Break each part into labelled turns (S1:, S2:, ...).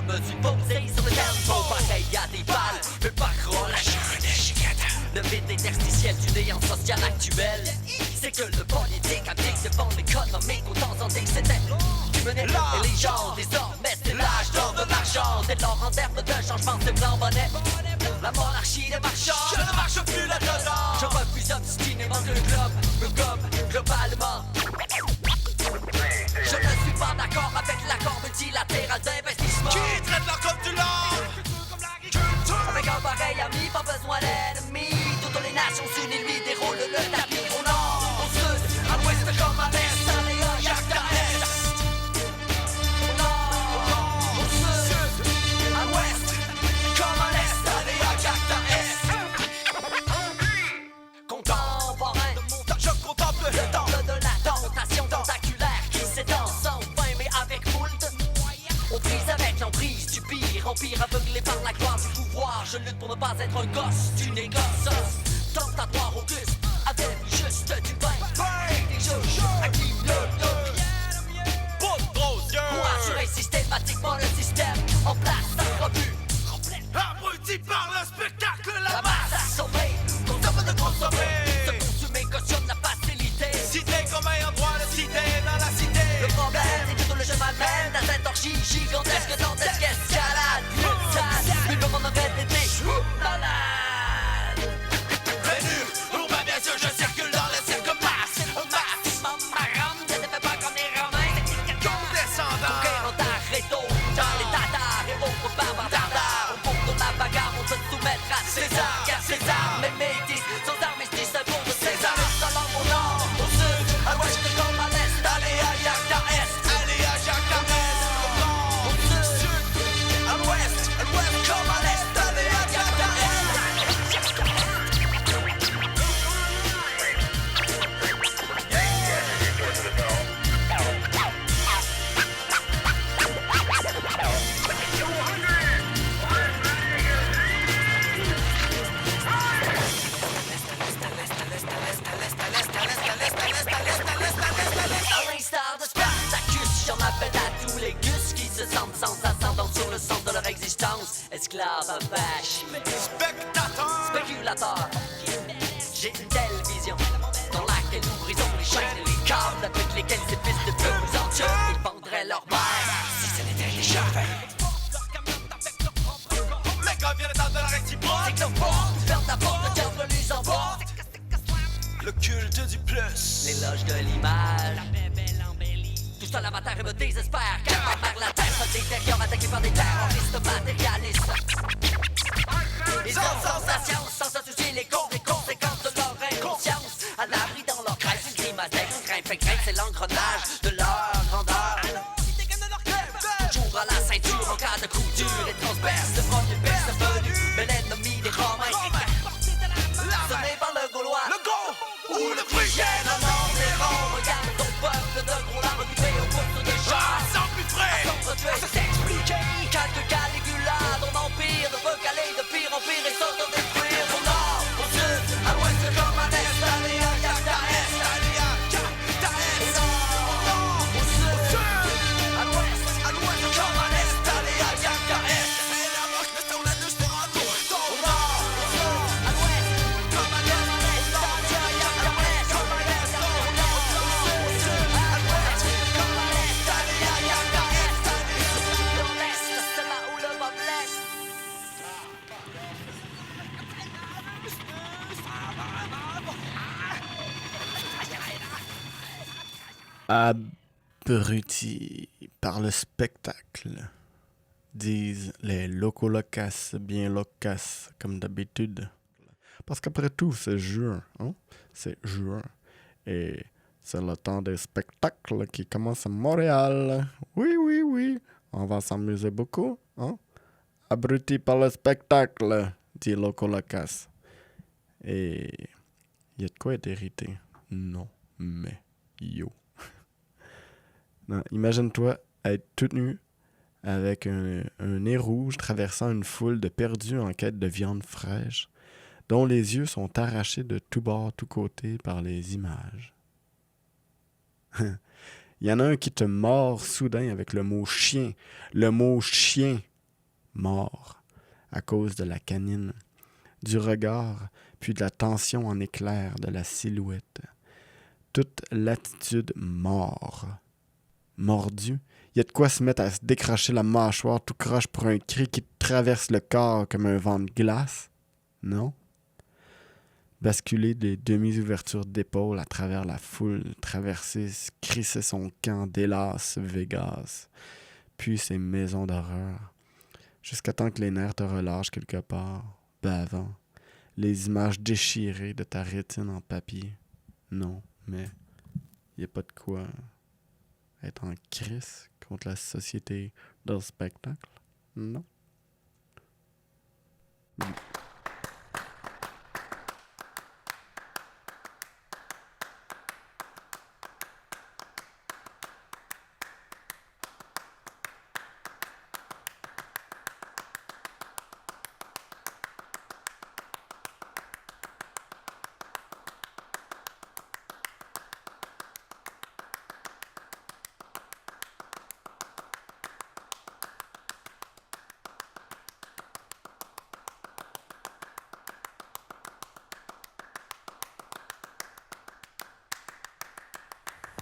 S1: me suis posé sur le tempo, pareil à des balles, mais pas gros la le vide interstitiel du néant social actuel. C'est que le politique applique devant l'économique autant en dit que c'était qui menait et les gens désormais c'est l'âge d'or de l'argent. Dès lors en termes de changement c'est blanc bonnet. La monarchie des marchands, je ne marche plus là-dedans. Je refuse obstinément que le globe me gobe globalement. Je ne suis pas d'accord avec l'accord multilatéral d'investissement
S2: qui traite l'art comme du lard.
S1: Avec un pareil ami, pas besoin d'ennemis. Toutes les nations unies lui déroulent le tapis. Au nord, au sud, à l'ouest comme à l'est. Allez, un Jacques d'Est. Au nord, au sud, à l'ouest comme à l'est. Allez, un Jacques d'Est. Contemporain,
S2: je contemple
S1: le temple de la tentation tentaculaire qui s'étend sans fin mais avec moult. On prise avec l'emprise du pire empire aveuglé par la gloire du pouvoir. Je lutte pour ne pas être un gosse du négoce. Tentatoire auguste, avec juste du pain et des jeux à qui le
S2: pour gros yeux.
S1: Pour assurer systématiquement le système en place d'un rebut
S2: abruti par le spectacle,
S1: la masse assommée, consomme de consommer. Se consumer cautionne la facilité.
S2: Cité comme ayant droit de cité dans la cité.
S1: Le problème c'est que tout le chemin mène à cette orgie gigantesque, dantesque escalade brutale. Mais comme on aurait été malade.
S2: Vénus, pour ma bien sûr je circule dans le cirque masse.
S1: Maximum marrant, je ne fais pas comme les Romains.
S2: Condescendant,
S1: conquérant arrêto dans les tatars et autres barbares tardares. Au fond de la bagarre on se soumettra à César. Car César, mes métis, sans armistice pour de César. Salon au nord, au sud, à l'ouest comme à l'est. Allez à Jacques d'Est.
S2: allez à Jacques d'Est.
S1: Au sud, à l'ouest comme à l'est. Allez à Jacques d'Est. À l'instar de Spartacus, j'en appelle à tous les gus qui se sentent sans ascendant sur le sens de leur existence. Esclaves, vaches,
S2: Spectateur,
S1: spéculateurs. J'ai une telle vision dans laquelle nous brisons les chaînes et les câbles avec lesquels ces fils de peu nous entuent. Ils vendraient leur mère si ce n'était déjà fait.
S2: mais quand vient le temps de la réciproque,
S1: C'est que nos portes ferment la porte, le diable les emporte.
S2: le culte du plus,
S1: L'éloge de l'image. Tout seul l'avatar et me désespère. Car ma mère la terre se détériore, attaquée par des terroristes matérialistes. Ils ont sensation sans se soucier les conséquences de leur inconscience. À l'abri dans leur crâne, ils grimace dès qu'on grimpe, fait grimpe, c'est l'engrenage de leur grandeur. Toujours à la ceinture en cas de coup dur et transperce le premier perce venu, mais l'ennemi des Romains. Sonné par le Gaulois,
S2: le go ou le
S1: Phrygène, un nom des Roms. Regarde ton peuple de gros larmes occupé au poste de char.
S2: sans plus frais,
S1: Contre-tuer, s'expliquer. Calque Caligula, ton empire ne peut qu'aller de pire en pire et s'autodétruire. Au nord, au sud, à l'ouest comme à l'est. Allez à Jacques d'Est.
S2: allez à Jacques d'Est.
S1: Au nord, au sud, à l'ouest comme à l'est. Allez à Jacques d'Est.
S2: Et la marche de sur la douche pour un tour.
S1: Au nord, au sud, à l'ouest comme à l'est. Allez à Jacques d'Est. Comme à l'est. Au nord, au sud, à l'ouest comme à l'est. Allez à Jacques d'Est. Dans l'est, c'est là où le bas blesse.
S3: Abruti par le spectacle, disent les locolocaces bien loquaces comme d'habitude. Parce qu'après tout, c'est juin, hein? C'est juin. Et c'est le temps des spectacles qui commence à Montréal. Oui, oui, oui. On va s'amuser beaucoup, hein? Abruti par le spectacle, dit locolocasse. Et il y a de quoi être irrité. Non, mais yo. Non, imagine-toi être tout nu avec un nez rouge traversant une foule de perdus en quête de viande fraîche, dont les yeux sont arrachés de tous bords, tous côtés par les images. Il y en a un qui te mord soudain avec le mot chien. Le mot chien mort, à cause de la canine, du regard, puis de la tension en éclair de la silhouette. Toute l'attitude mort. Mordu, il y a de quoi se mettre à se décrocher la mâchoire tout croche pour un cri qui te traverse le corps comme un vent de glace, non? Basculer des demi-ouvertures d'épaule à travers la foule, traverser, crisser son camp d'Hélas Vegas, puis ses maisons d'horreur, jusqu'à temps que les nerfs te relâchent quelque part, bavant, les images déchirées de ta rétine en papier. Non, mais il n'y a pas de quoi être en crise contre la société du spectacle, non?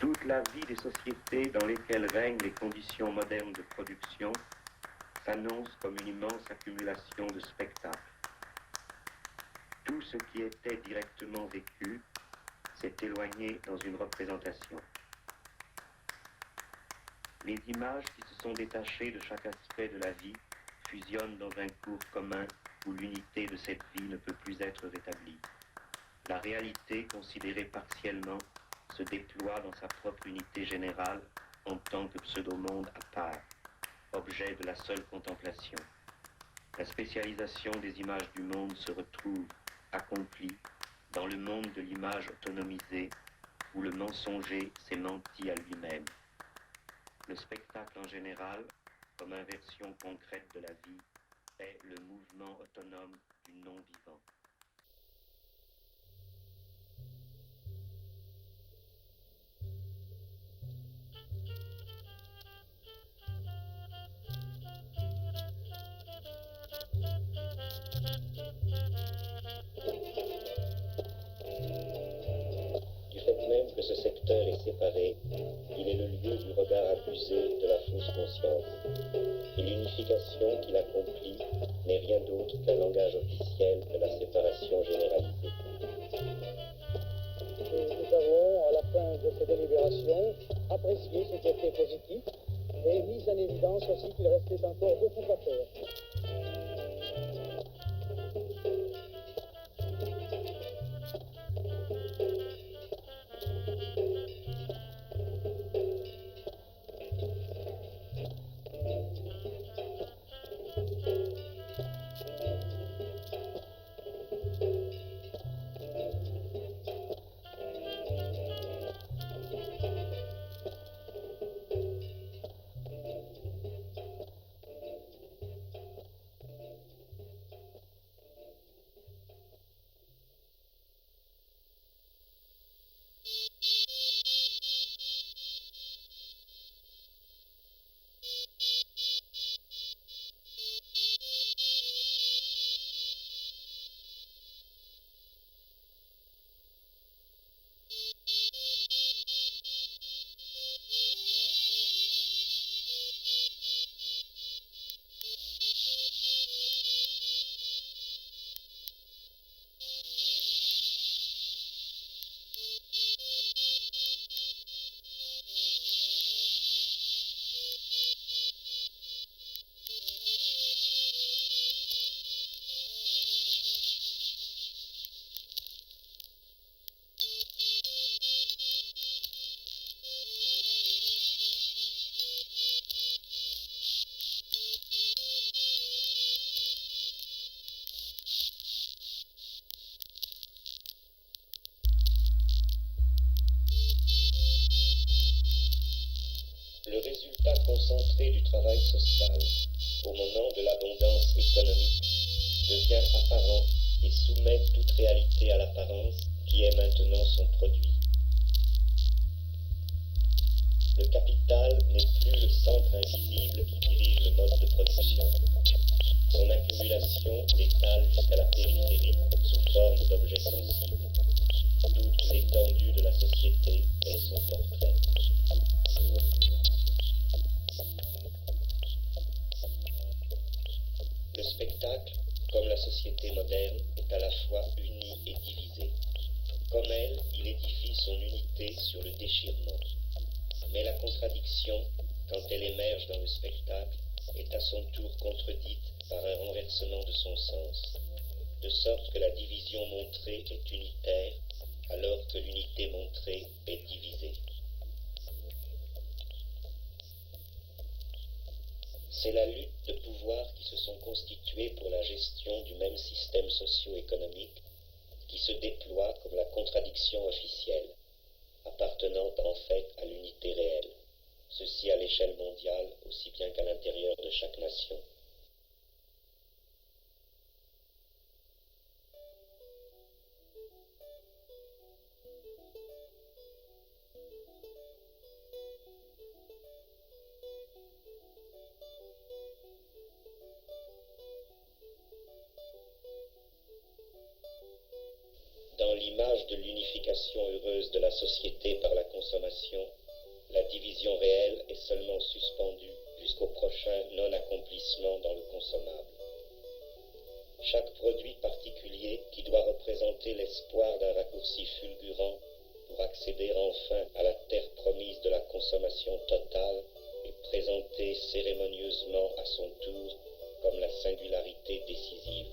S4: Toute la vie des sociétés dans lesquelles règnent les conditions modernes de production s'annonce comme une immense accumulation de spectacles. Tout ce qui était directement vécu s'est éloigné dans une représentation. Les images qui se sont détachées de chaque aspect de la vie fusionnent dans un cours commun où l'unité de cette vie ne peut plus être rétablie. La réalité, considérée partiellement, se déploie dans sa propre unité générale en tant que pseudo-monde à part, objet de la seule contemplation. La spécialisation des images du monde se retrouve, accomplie, dans le monde de l'image autonomisée, où le mensonger s'est menti à lui-même. Le spectacle en général, comme inversion concrète de la vie, est le mouvement autonome du non-vivant. Du fait même que ce secteur est séparé, il est le lieu du regard abusé de la fausse conscience. Et l'unification qu'il accomplit n'est rien d'autre qu'un langage officiel de la séparation généralisée.
S5: Nous avons, à la fin de ces délibérations, apprécié ce qui était positif et mis en évidence aussi qu'il restait encore beaucoup à faire. Le résultat concentré du travail social, au moment de l'abondance économique, devient apparent et soumet toute réalité à l'apparence qui est maintenant son produit. Le capital n'est plus le centre invisible qui dirige le mode de production. Son accumulation s'étale jusqu'à la périphérie sous forme d'objets sensibles. Toute l'étendue de la société est son portrait. Le spectacle, comme la société moderne, est à la fois uni et divisé. Comme elle, il édifie son unité sur le déchirement. Mais la contradiction, quand elle émerge dans le spectacle, est à son tour contredite par un renversement de son sens, de sorte que la division montrée est unitaire, alors que l'unité montrée est divisée. C'est la lutte de pouvoirs qui se sont constitués pour la gestion du même système socio-économique qui se déploie comme la contradiction officielle, appartenant en fait à l'unité réelle, ceci à l'échelle mondiale aussi bien qu'à l'intérieur de chaque nation. Dans l'image de l'unification heureuse de la société par la consommation, la division réelle est seulement suspendue jusqu'au prochain non-accomplissement dans le consommable. Chaque produit particulier qui doit représenter l'espoir d'un raccourci fulgurant pour accéder enfin à la terre promise de la consommation totale est présenté cérémonieusement à son tour comme la singularité décisive.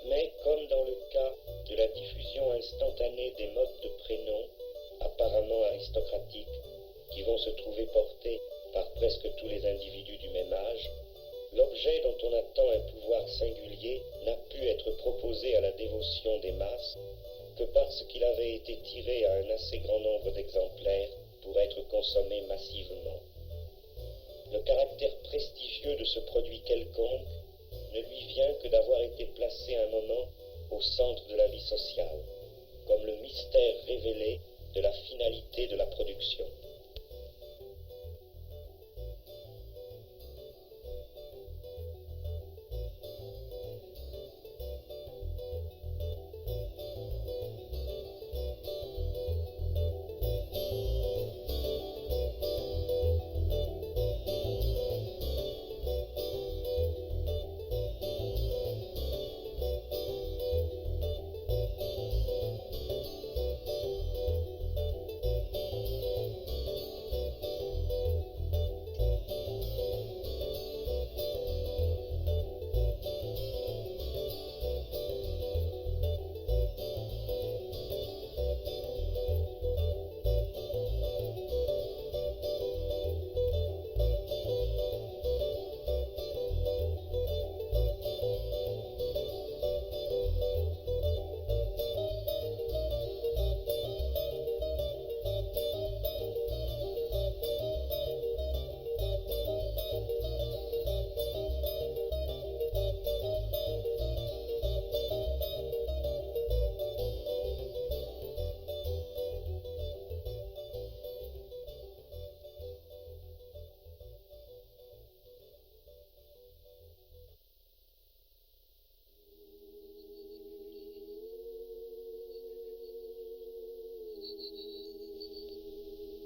S5: Mais comme dans le cas de la diffusion instantanée des modes de prénoms apparemment aristocratiques qui vont se trouver portés par presque tous les individus du même âge, l'objet dont on attend un pouvoir singulier n'a pu être proposé à la dévotion des masses que parce qu'il avait été tiré à un assez grand nombre d'exemplaires pour être consommé massivement. Le caractère prestigieux de ce produit quelconque ne lui vient que d'avoir été placé un moment au centre de la vie sociale, comme le mystère révélé de la finalité de la production.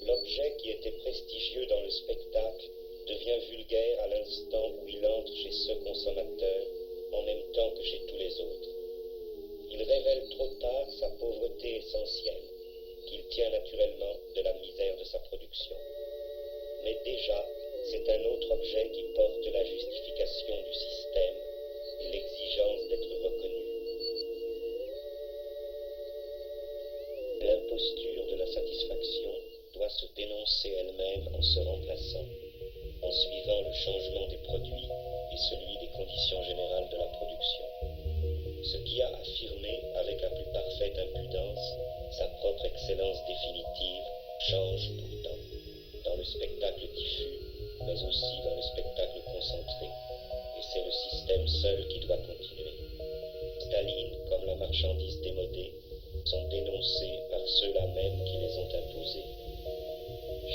S5: L'objet qui était prestigieux dans le spectacle devient vulgaire à l'instant où il entre chez ce consommateur en même temps que chez tous les autres. Il révèle trop tard sa pauvreté essentielle, qu'il tient naturellement de la misère de sa production. Mais déjà, c'est un autre objet qui porte la justification du système et l'exigence d'être reconnu. L'imposture de la satisfaction doit se dénoncer elle-même en se remplaçant, en suivant le changement des produits et celui des conditions générales de la production. Ce qui a affirmé avec la plus parfaite impudence sa propre excellence définitive change pourtant, dans le spectacle diffus, mais aussi dans le spectacle concentré, et c'est le système seul qui doit continuer. Staline, comme la marchandise démodée, sont dénoncés par ceux-là même qui les ont imposés.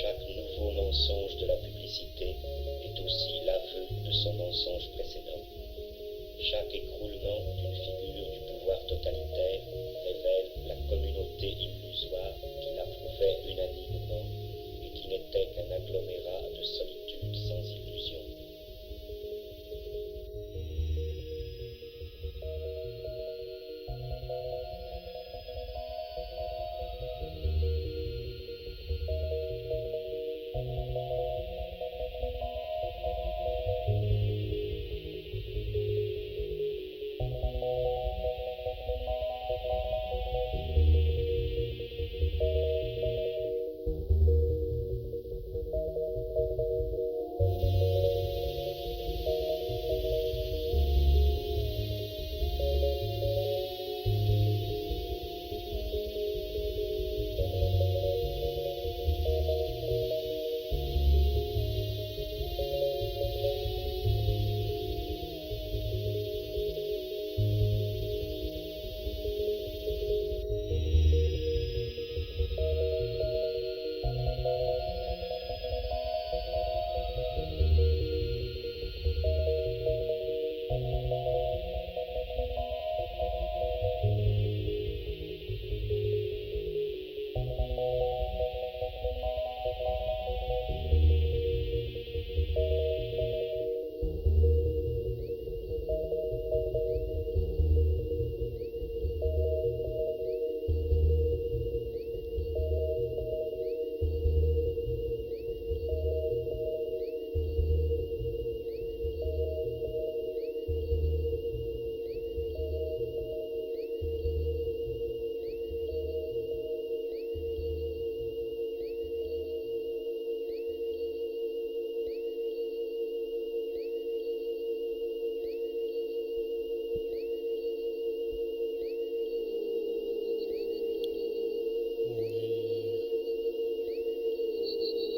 S5: Chaque nouveau mensonge de la publicité est aussi l'aveu de son mensonge précédent. Chaque écroulement d'une figure du pouvoir totalitaire révèle la communauté illusoire qui l'approuvait unanimement et qui n'était qu'un agglomérat de solitude sans illusion.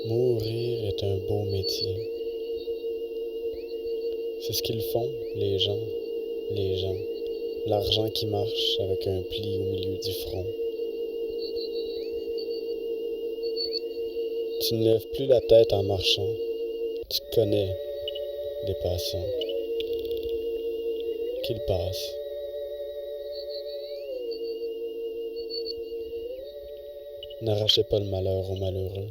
S3: Mourir est un beau métier. C'est ce qu'ils font, les gens. L'argent qui marche avec un pli au milieu du front. Tu ne lèves plus la tête en marchant. Tu connais les passants. Qu'ils passent. N'arrachez pas le malheur aux malheureux.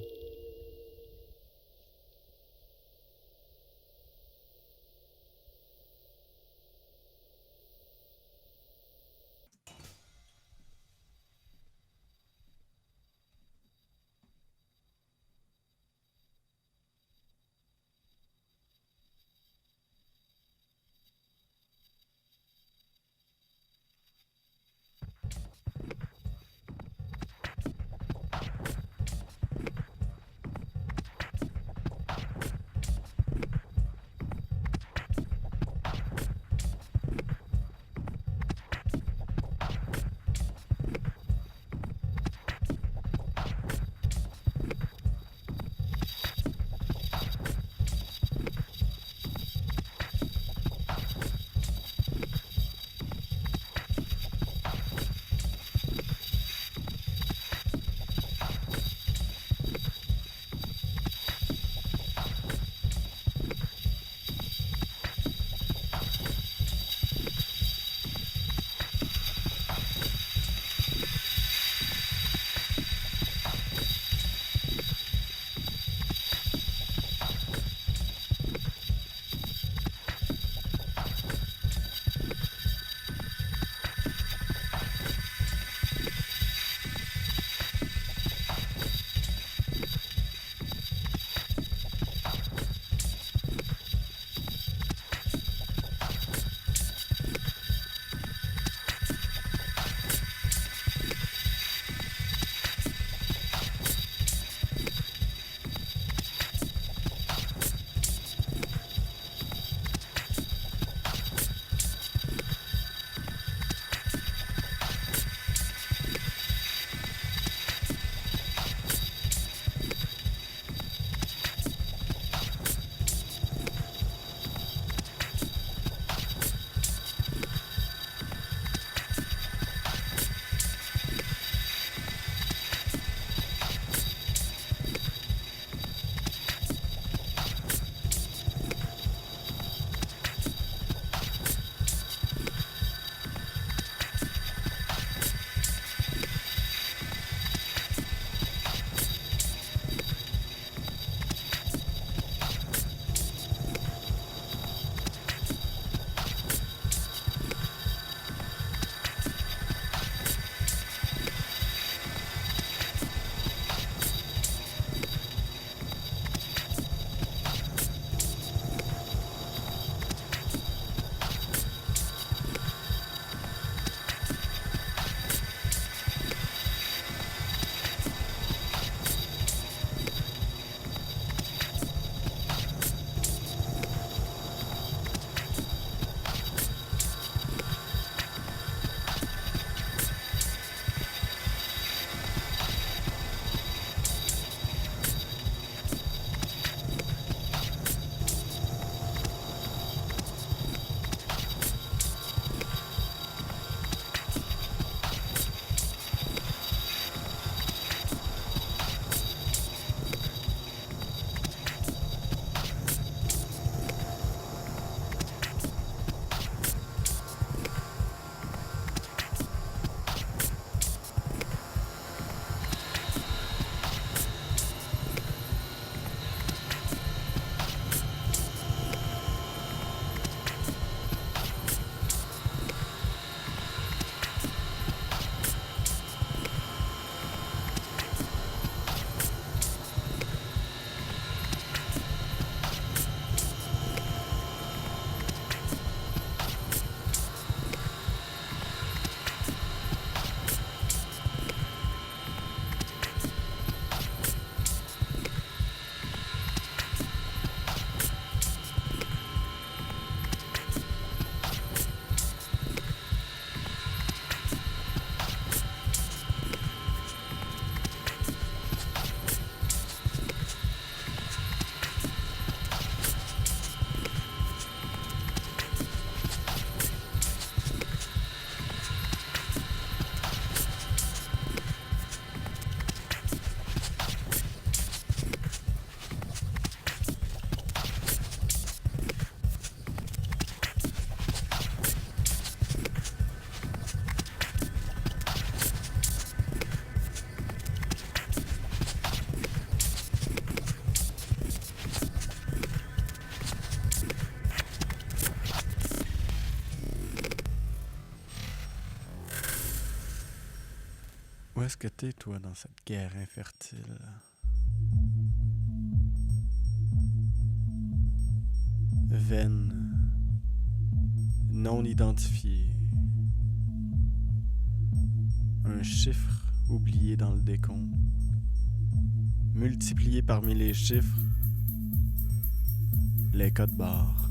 S3: Où est-ce que t'es, toi, dans cette guerre infertile? Veine non identifiée. Un chiffre oublié dans le décompte. Multiplié parmi les chiffres, les codes barres.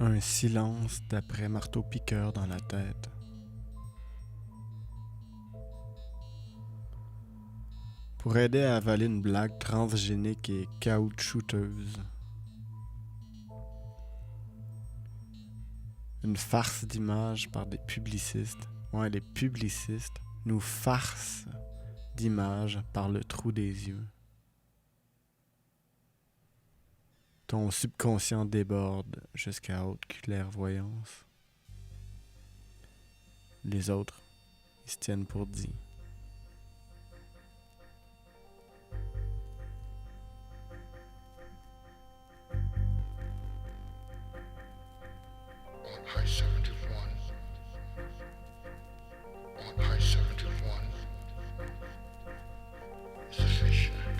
S3: Un silence d'après marteau-piqueur dans la tête. Pour aider à avaler une blague transgénique et caoutchouteuse. Une farce d'images par des publicistes. Ouais, les publicistes nous farcent d'images par le trou des yeux. Ton subconscient déborde jusqu'à haute clairvoyance. Les autres, ils se tiennent pour dits.
S6: On I-71, on I-71 is a fish shack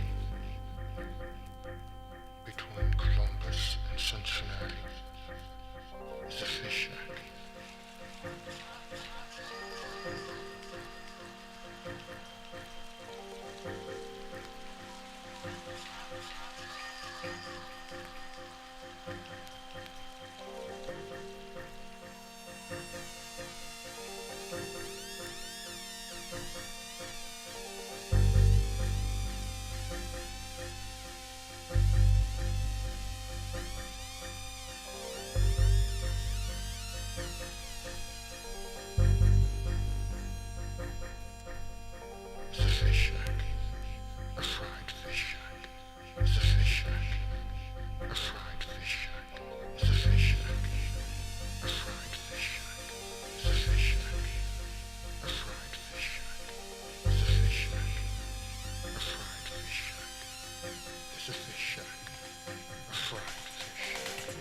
S6: between Columbus and Cincinnati. It's a fish shack. It's a fish shack, a fried fish shack. It's a fish shack, a fried fish shack. It's a fish shack, a fried fish shack. It's a fish shack, a fried fish shack. It's a fish shack, a fried fish shack. It's a fish shack, a fried fish shack.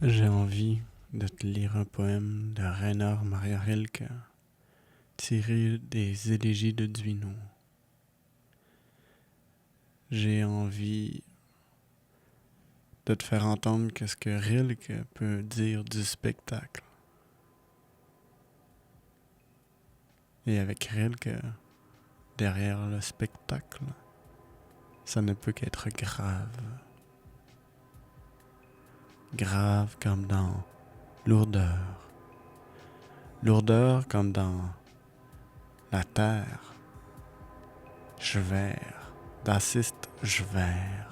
S3: J'ai envie de te lire un poème de Rainer Maria Rilke tiré des élégies de Duino. J'ai envie de te faire entendre qu'est-ce que Rilke peut dire du spectacle. Et avec Rilke, derrière le spectacle, ça ne peut qu'être grave. Grave comme dans lourdeur. Lourdeur comme dans la terre. Schwer. Das ist schwer.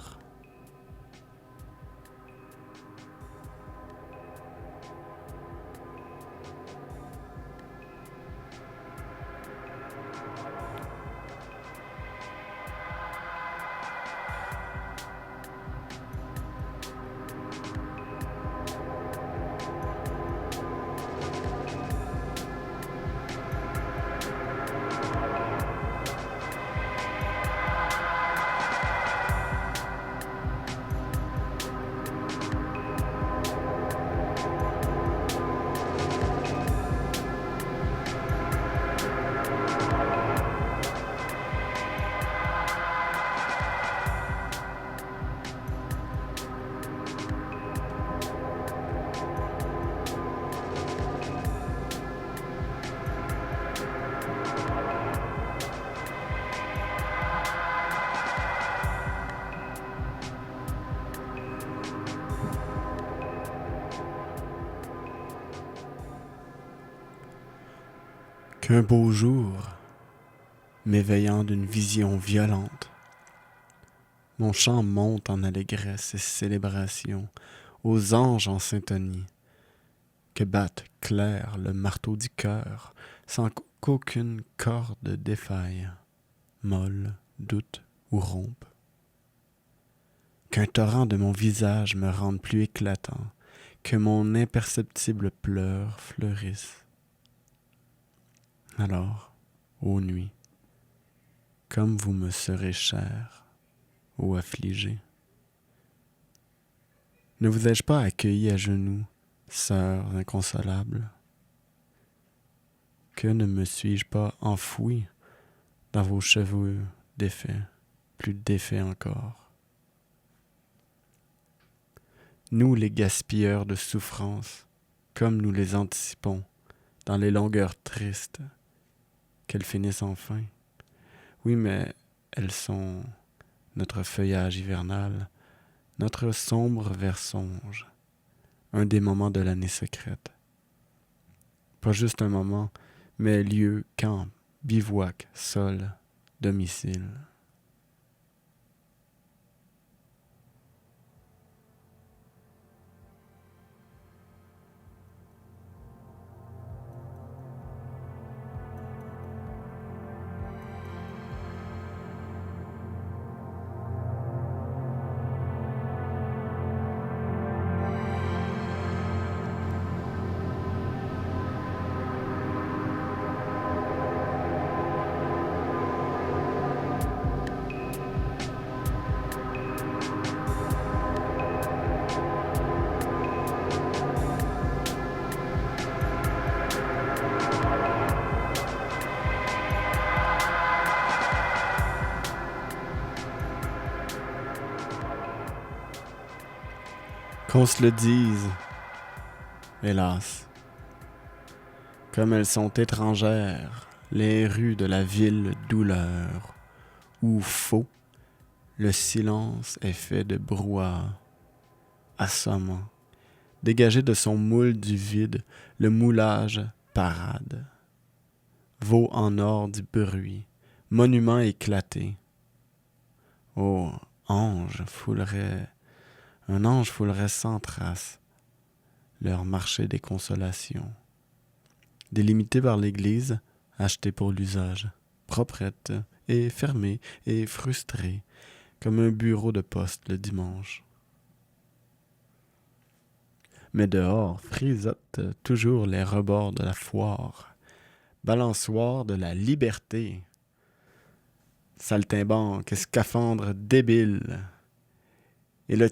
S3: Qu'un beau jour, m'éveillant d'une vision violente, mon chant monte en allégresse et célébration, aux anges en syntonie, que batte clair le marteau du cœur, sans qu'aucune corde défaille, molle, doute ou rompe. Qu'un torrent de mon visage me rende plus éclatant, que mon imperceptible pleur fleurisse. Alors, ô nuit, comme vous me serez chère, ô affligée, ne vous ai-je pas accueilli à genoux, sœurs inconsolables? Que ne me suis-je pas enfoui dans vos cheveux défaits, plus défaits encore? Nous les gaspilleurs de souffrance, comme nous les anticipons, dans les longueurs tristes, qu'elles finissent enfin. Oui, mais elles sont notre feuillage hivernal, notre sombre vers songe, un des moments de l'année secrète. Pas juste un moment, mais lieu, camp, bivouac, sol, domicile. Qu'on se le dise, hélas, comme elles sont étrangères, les rues de la ville douleur, où faux, le silence est fait de brouhaha, assommant, dégagé de son moule du vide, le moulage parade, veau en or du bruit, monument éclaté. Oh, un ange foulerait sans trace leur marché des consolations, délimité par l'Église, acheté pour l'usage, proprette et fermée et frustrée, comme un bureau de poste le dimanche. Mais dehors frisotent toujours les rebords de la foire, balançoire de la liberté, saltimbanque et scaphandre débile. Et le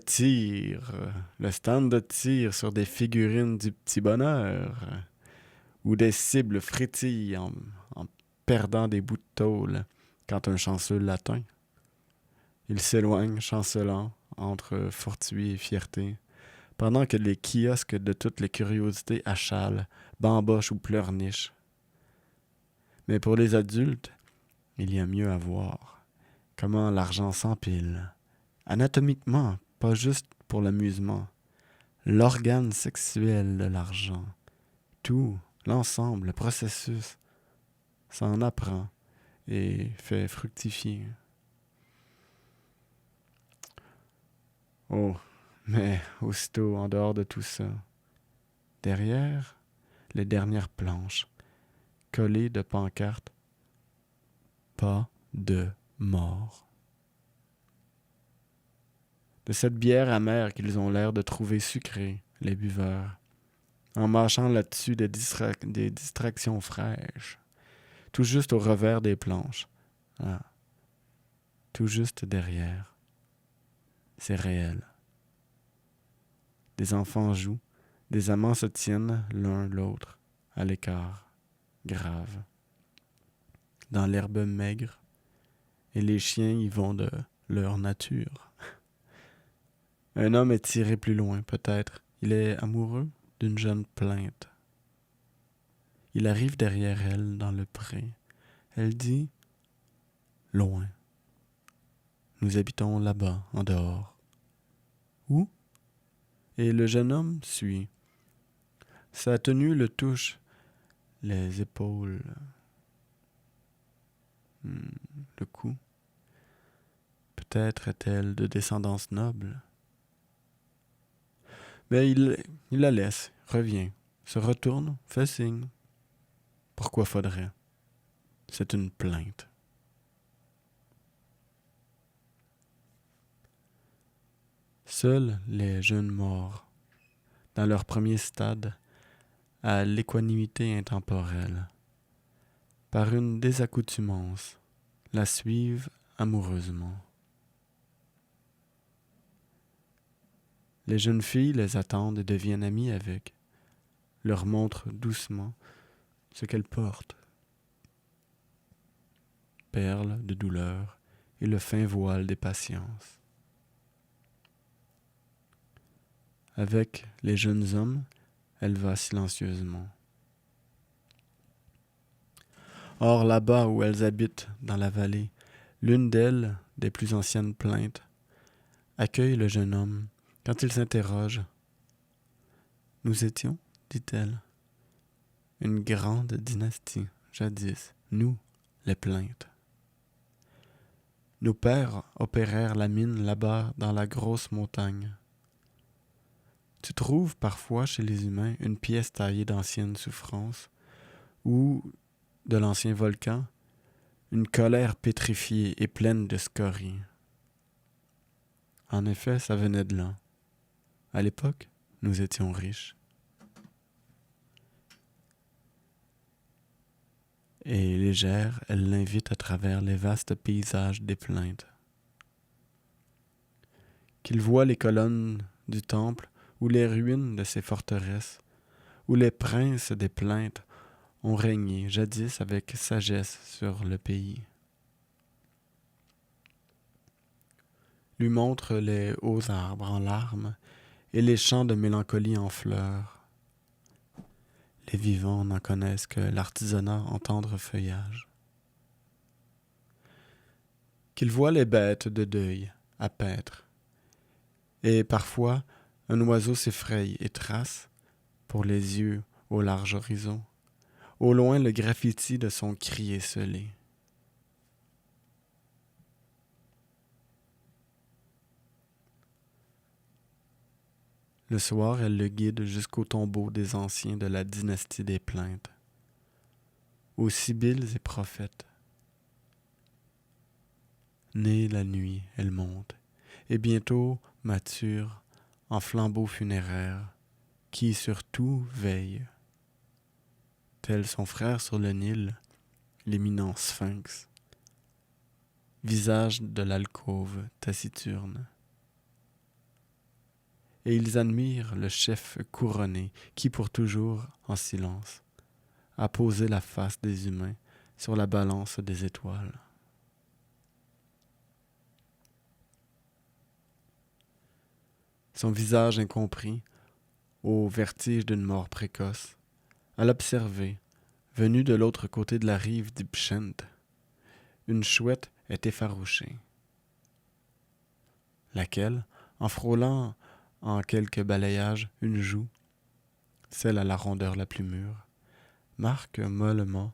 S3: stand de tir sur des figurines du petit bonheur, où des cibles frétillent en perdant des bouts de tôle quand un chanceux l'atteint. Il s'éloigne chancelant entre fortuit et fierté, pendant que les kiosques de toutes les curiosités achalent, bambochent ou pleurnichent. Mais pour les adultes, il y a mieux à voir. Comment l'argent s'empile. Anatomiquement, pas juste pour l'amusement. L'organe sexuel de l'argent. Tout, l'ensemble, le processus, s'en apprend et fait fructifier. Oh, mais aussitôt, en dehors de tout ça, derrière les dernières planches, collées de pancartes, pas de mort. De cette bière amère qu'ils ont l'air de trouver sucrée, les buveurs, en mâchant là-dessus des distractions fraîches, tout juste au revers des planches. Ah, tout juste derrière. C'est réel. Des enfants jouent, des amants se tiennent l'un l'autre, à l'écart, grave. Dans l'herbe maigre, et les chiens y vont de leur nature. Un homme est tiré plus loin, peut-être. Il est amoureux d'une jeune plainte. Il arrive derrière elle, dans le pré. Elle dit « Loin. Nous habitons là-bas, en dehors. » « Où ?» Et le jeune homme suit. Sa tenue le touche, les épaules, le cou. Peut-être est-elle de descendance noble. Mais il la laisse, revient, se retourne, fait signe. Pourquoi faudrait? C'est une plainte. Seuls les jeunes morts, dans leur premier stade, à l'équanimité intemporelle, par une désaccoutumance, la suivent amoureusement. Les jeunes filles les attendent et deviennent amies avec, leur montrent doucement ce qu'elles portent. Perles de douleur et le fin voile des patiences. Avec les jeunes hommes, elle va silencieusement. Or, là-bas où elles habitent, dans la vallée, l'une d'elles, des plus anciennes plaintes, accueille le jeune homme quand il s'interroge. « Nous étions, dit-elle, une grande dynastie, jadis, nous, les plaintes. Nos pères opérèrent la mine là-bas dans la grosse montagne. Tu trouves parfois chez les humains une pièce taillée d'anciennes souffrances ou de l'ancien volcan, une colère pétrifiée et pleine de scories. En effet, ça venait de là. À l'époque, nous étions riches. Et légère, elle l'invite à travers les vastes paysages des plaintes. Qu'il voit les colonnes du temple ou les ruines de ses forteresses, où les princes des plaintes ont régné jadis avec sagesse sur le pays. Lui montre les hauts arbres en larmes et les champs de mélancolie en fleurs. Les vivants n'en connaissent que l'artisanat en tendre feuillage. Qu'il voit les bêtes de deuil à paître, et parfois un oiseau s'effraie et trace, pour les yeux au large horizon, au loin le graffiti de son cri esselé. Le soir, elle le guide jusqu'au tombeau des anciens de la dynastie des plaintes, aux sibylles et prophètes. Née la nuit, elle monte, et bientôt mature, en flambeau funéraire, qui sur tout veille. Tel son frère sur le Nil, l'éminent sphinx, visage de l'alcôve taciturne. Et ils admirent le chef couronné qui, pour toujours, en silence, a posé la face des humains sur la balance des étoiles. son visage incompris, au vertige d'une mort précoce, à l'observer, venue de l'autre côté de la rive d'Ipshent, une chouette est effarouchée, laquelle, en frôlant en quelques balayages une joue, celle à la rondeur la plus mûre, marque mollement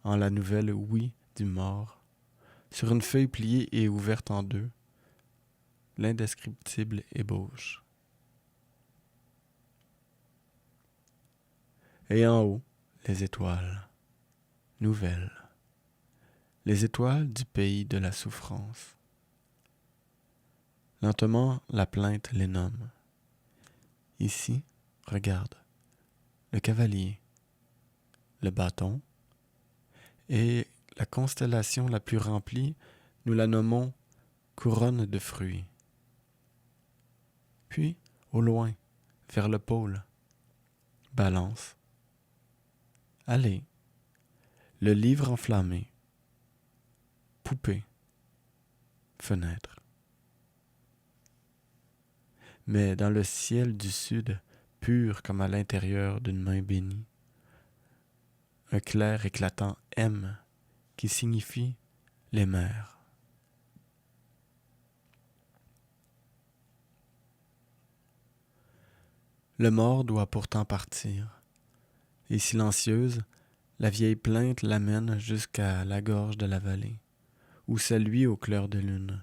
S3: en la nouvelle ouïe du mort, sur une feuille pliée et ouverte en deux, l'indescriptible ébauche. Et en haut, les étoiles, nouvelles, les étoiles du pays de la souffrance. Lentement, la plainte les nomme. Ici, regarde, le cavalier, le bâton, et la constellation la plus remplie, nous la nommons couronne de fruits. Puis, au loin, vers le pôle, balance. Allez, le livre enflammé, poupée, fenêtre. Mais dans le ciel du sud, pur comme à l'intérieur d'une main bénie, un clair éclatant M qui signifie les mers. Le mort doit pourtant partir, et silencieuse, la vieille plainte l'amène jusqu'à la gorge de la vallée, où s'alluit au clair de lune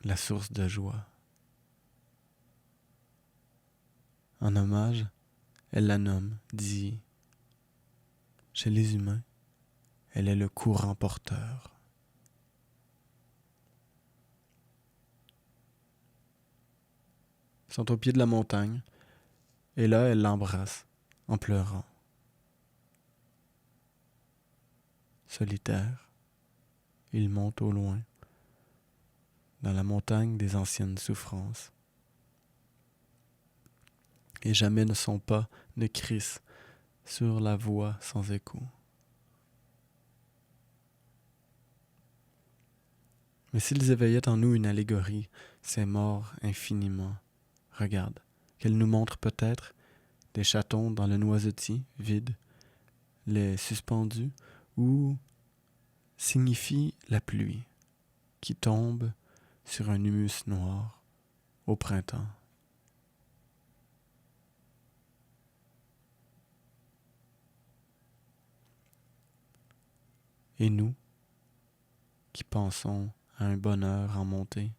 S3: la source de joie. En hommage, elle la nomme, dit, chez les humains, elle est le courant porteur. Ils sont au pied de la montagne, et là, elle l'embrasse, en pleurant. Solitaire, il monte au loin, dans la montagne des anciennes souffrances. Et jamais son pas ne crisse sur la voie sans écho. Mais s'ils éveillaient en nous une allégorie, ces morts infiniment, regarde, qu'elle nous montre peut-être des chatons dans le noisetier vide, les suspendus, ou signifie la pluie qui tombe sur un humus noir au printemps. Et nous, qui pensons à un bonheur en montée,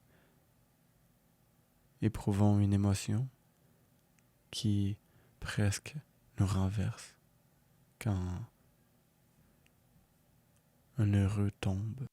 S3: éprouvons une émotion qui presque nous renverse quand un heureux tombe.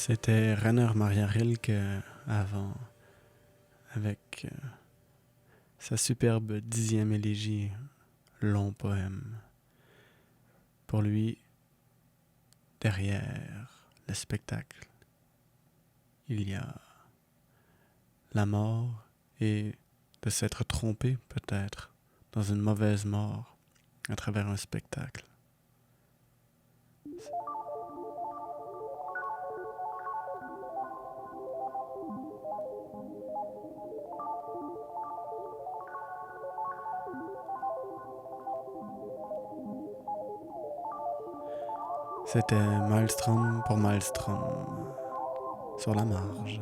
S3: C'était Rainer Maria Rilke avant, avec sa superbe 10e élégie, long poème. Pour lui, derrière le spectacle, il y a la mort et de s'être trompé peut-être dans une mauvaise mort à travers un spectacle. C'était Maelstrom pour Maelstrom, sur la marge.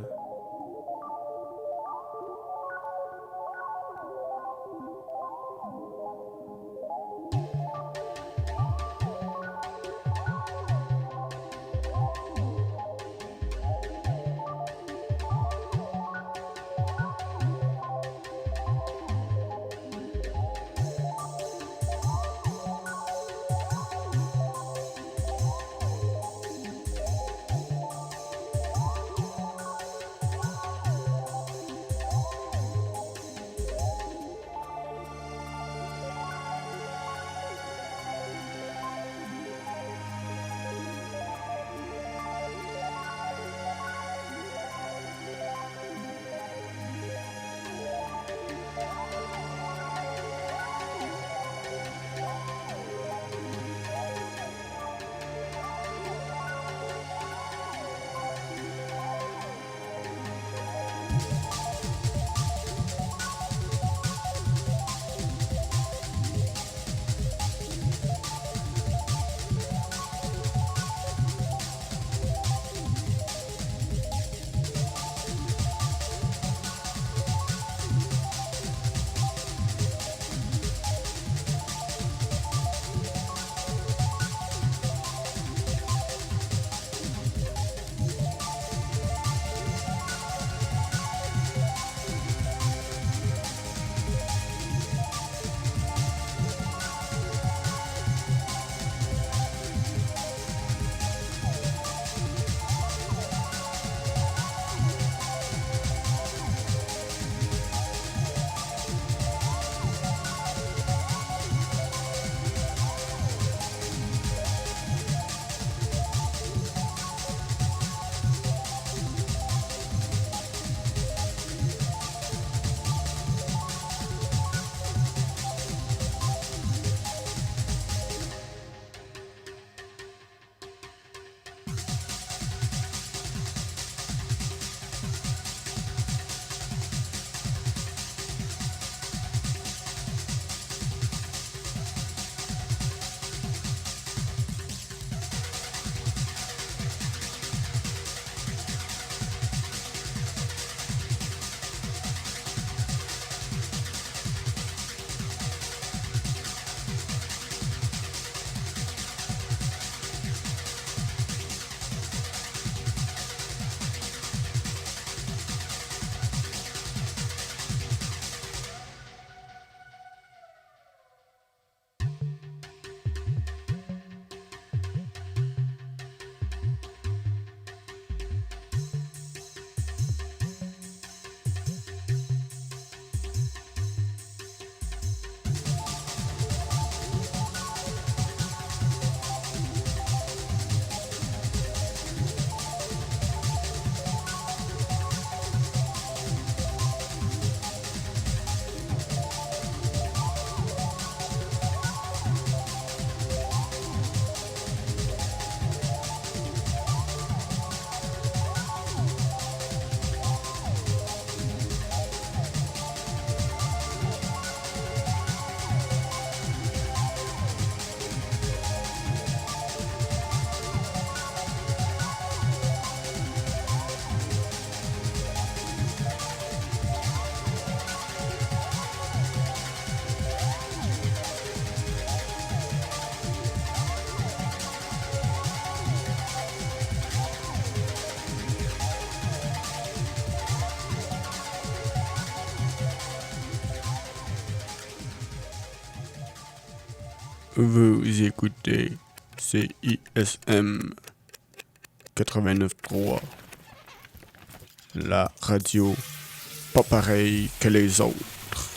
S3: Vous écoutez CISM 89.3. La radio pas pareille que les autres.